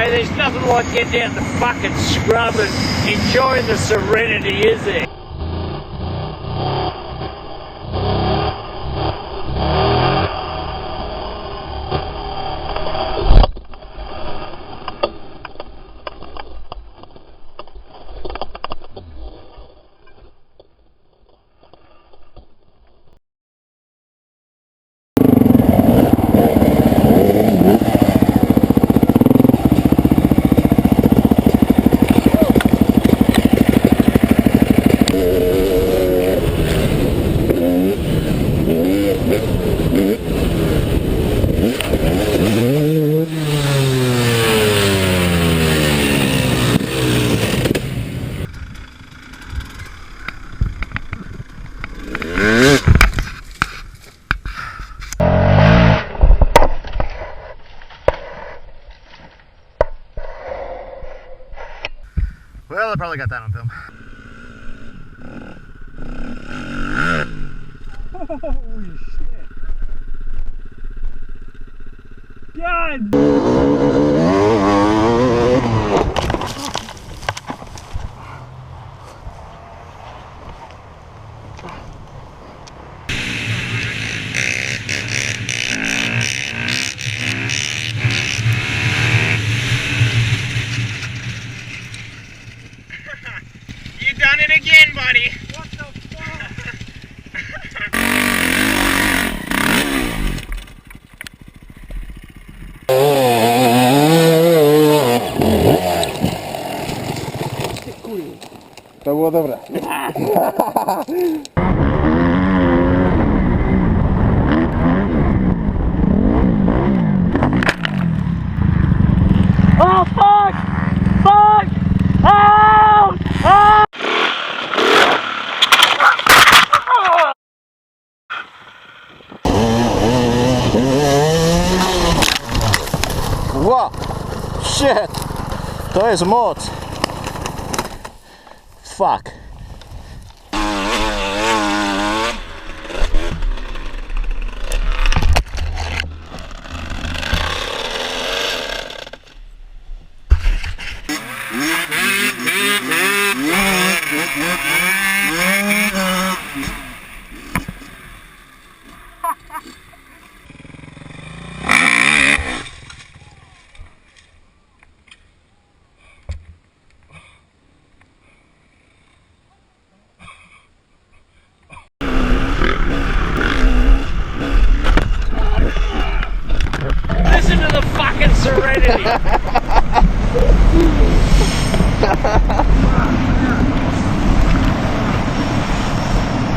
Hey, there's nothing like getting down the fucking scrub and enjoying the serenity, is there? Well, I probably got that on film. Holy shit. God! You done it again, buddy. What the fuck? To było dobre. Oh fuck! Fuck! Oh! Oh! Wow! Shit! To jest moc! Fuck!